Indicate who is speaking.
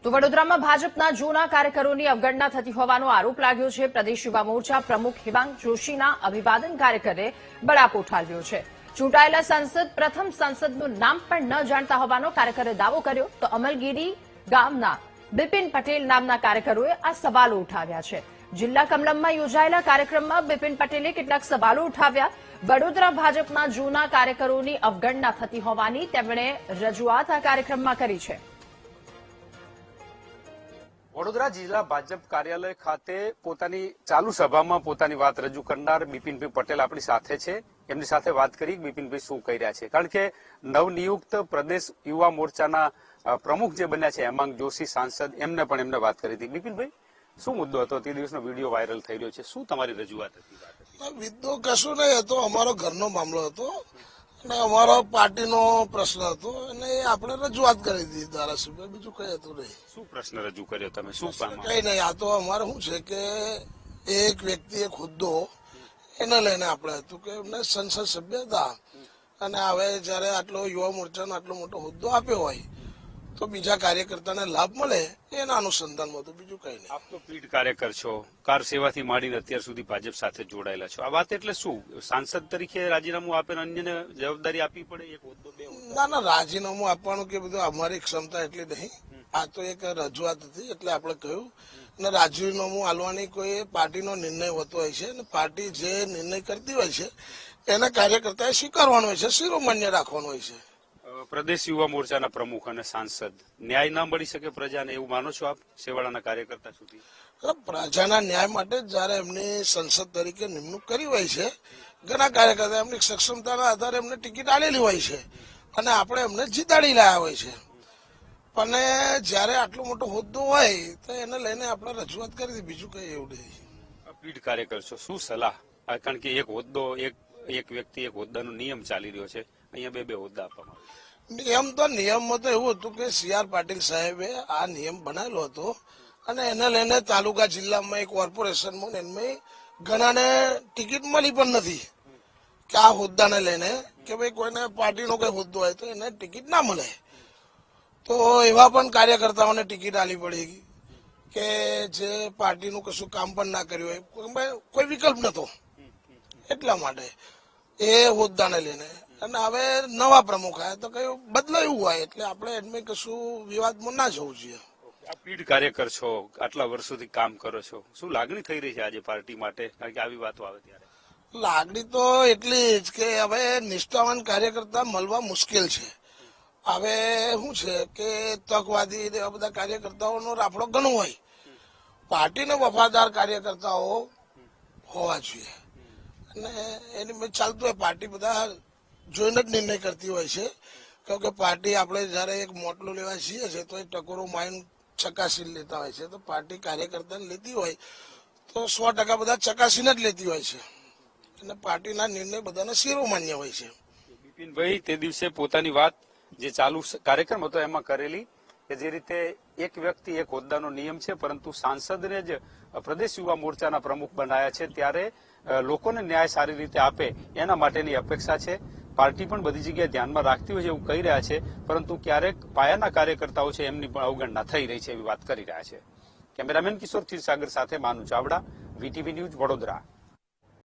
Speaker 1: તો વડોદરામાં ભાજપના જૂના કાર્યકરોની અવગણના થતી હોવાનો આરોપ લાગ્યો છે। પ્રદેશ યુવા મોરચા પ્રમુખ હિમાંગ જોશીના અભિવાદન કાર્યકરે બળાપો ઠાલવ્યો છે। ચૂંટાયેલા સંસદ પ્રથમ સંસદનું નામ પણ ન જાણતા હોવાનો કાર્યકરે દાવો કર્યો તો અમલગીરી ગામના બિપિન પટેલ નામના કાર્યકરોએ આ સવાલો ઉઠાવ્યા છે। જિલ્લા કમલમમાં યોજાયેલા કાર્યક્રમમાં બિપિન પટેલે કેટલાક સવાલો ઉઠાવ્યા। વડોદરા ભાજપના જૂના કાર્યકરોની અવગણના થતી હોવાની તેમણે રજૂઆત આ કાર્યક્રમમાં કરી છે।
Speaker 2: વડોદરા જિલ્લા ભાજપ કાર્યાલય ખાતે પોતાની ચાલુ સભામાં પોતાની વાત રજૂ કરનાર બિપિનભાઈ પટેલ આપણી સાથે છે। એમની સાથે વાત કરી બિપિનભાઈ શું કહી રહ્યા છે, કારણ કે નવનિયુક્ત પ્રદેશ યુવા મોરચાના પ્રમુખ જે બન્યા છે હિમાંગ જોશી સાંસદ, એમને પણ એમને વાત કરી હતી। બિપિનભાઈ, શું મુદ્દો હતો? તે દિવસનો વિડીયો વાયરલ થઈ રહ્યો છે, શું તમારી રજૂઆત હતી?
Speaker 3: મુદ્દો કશું નહીં હતો, અમારો ઘરનો મામલો હતો અને અમારો પાર્ટીનો પ્રશ્ન હતો અને આપણે રજૂઆત કરી દીધી ધારાસભ્ય, બીજું કઈ હતું નહીં।
Speaker 2: શું પ્રશ્ન રજૂ કર્યો તમે? શું
Speaker 3: કઈ નહીં, આ તો અમારે શું છે કે એક વ્યક્તિ એક હોદ્દો એને લઈને આપણે હતું કે એમને સંસદ સભ્ય હતા અને હવે જયારે આટલો યુવા મોરચાનો આટલો મોટો હોદ્દો આપ્યો હોય તો બીજા કાર્યકર્તાને લાભ મળે એના અનુસંધાનમાં હતું, બીજું કઈ નહીં।
Speaker 2: આપ તો પીઢ કાર્યકર છો, કાર સેવાથી માંડીને અત્યાર સુધી ભાજપ સાથે જોડાયેલા છો, આ વાત એટલે શું? સાંસદ તરીકે રાજીનામું આપીને અન્યને જવાબદારી આપવી પડે? એક હોદ્દો, બે હોદ્દા?
Speaker 3: ના ના, રાજીનામું આપવાનું કે બધું અમારી ક્ષમતા એટલી નહીં, આ તો એક રજૂઆત હતી એટલે આપણે કહ્યું। અને રાજીનામું આલવાની કોઈ પાર્ટીનો નિર્ણય હોતો હોય છે અને પાર્ટી જે નિર્ણય કરતી હોય છે એને કાર્યકર્તાએ સ્વીકારવાનો હોય છે, શિરોમાન્ય રાખવાનો હોય છે।
Speaker 2: પ્રદેશ યુવા મોરચાના પ્રમુખ અને સાંસદ ન્યાય ના મળી શકે પ્રજાને, એવું માનો છો આપ છેવાડાના કાર્યકર્તા સુધી?
Speaker 3: પ્રજાના ન્યાય માટે જયારે એમની સંસદ તરીકે નિમણૂક કરી હોય છે, ઘણા કાર્યકર્તા એમની સક્ષમતાના આધારે એમને ટિકિટ આલેલી હોય છે અને આપણે એમને જીતાડી લાયા હોય છે, પણ જયારે આટલો મોટો હોદ્દો હોય તો એને લઈને આપણે રજૂઆત કરી હતી, બીજું કઈ એવું નહીં।
Speaker 2: પીઢ કાર્યકર છો, શું સલાહ? કારણ કે એક હોદ્દો, એક વ્યક્તિ એક હોદ્દાનો નિયમ ચાલી રહ્યો છે, અહીંયા બે બે હોદ્દા આપવામાં આવે।
Speaker 3: નિયમમાં તો એવું હતું કે CR પાટીલ સાહેબે આ નિયમ બનાવેલો હતો અને એને લઈને તાલુકા જિલ્લામાં એક કોર્પોરેશનમાં એમાં ઘણાને ટિકિટ મળી પણ નથી કે આ હોદ્દાને લઈને કે ભાઈ કોઈને પાર્ટીનો કોઈ હોદ્દો હોય તો એને ટિકિટ ના મળે, તો એવા પણ કાર્યકર્તાઓને ટિકિટ આલી પડી કે જે પાર્ટીનું કશું કામ પણ ના કર્યું હોય, કોઈ વિકલ્પ નતો, એટલા માટે એ હોદ્દાને લઈને। અને હવે નવા પ્રમુખ આવ્યા તો કયું બદલાયું હોય એટલે આપણે એમાં કશું વિવાદમાં ના જવું જોઈએ।
Speaker 2: આ પીઢ કાર્યકર છો, આટલા વર્ષોથી કામ કરો છો, શું લાગણી થઈ રહી છે આજે પાર્ટી માટે? કારણ કે આવી વાતો આવે ત્યારે
Speaker 3: લાગણી તો એટલી જ કે હવે નિષ્ઠાવાન કાર્યકર્તા મળવા મુશ્કેલ છે। હવે શું છે કે તકવાદી એવા બધા કાર્યકર્તાઓનો રાફડો ઘણો હોય, પાર્ટીને વફાદાર કાર્યકર્તાઓ હોવા જોઈએ અને એની ચાલતું હોય, પાર્ટી બધા જોઈને જ નિર્ણય કરતી હોય છે, કારણ કે પાર્ટી આપણે જયારે એક મોટલું લેવા છીએ છે તો એ ટકોરો માઇન્ડ ચકાસી લેતા હોય છે, તો પાર્ટી કાર્યકર્તાને લેતી હોય તો 100% બધા ચકાસીને જ લેતી હોય છે અને પાર્ટીના નિર્ણય બધાને શિરોમાન્ય હોય છે।
Speaker 2: બિપિનભાઈ તે દિવસે પોતાની વાત જે ચાલુ કાર્યક્રમ હતો એમાં કરેલી કે જે રીતે એક વ્યક્તિ એક હોદ્દાનો નિયમ છે, પરંતુ સાંસદને જ પ્રદેશ યુવા મોરચાના પ્રમુખ બનાયા છે ત્યારે લોકોને ન્યાય સારી રીતે આપે એના માટેની અપેક્ષા છે। પાર્ટી પણ બધી જગ્યાએ ધ્યાનમાં રાખતી હોય છે એવું કહી રહ્યા છે, પરંતુ ક્યારેક પાયાના કાર્યકર્તાઓ છે એમની પણ અવગણના થઈ રહી છે એવી વાત કરી રહ્યા છે। કેમેરામેન કિશોર ક્ષીરસાગર સાથે માનુ ચાવડા, VTV ન્યૂઝ, વડોદરા।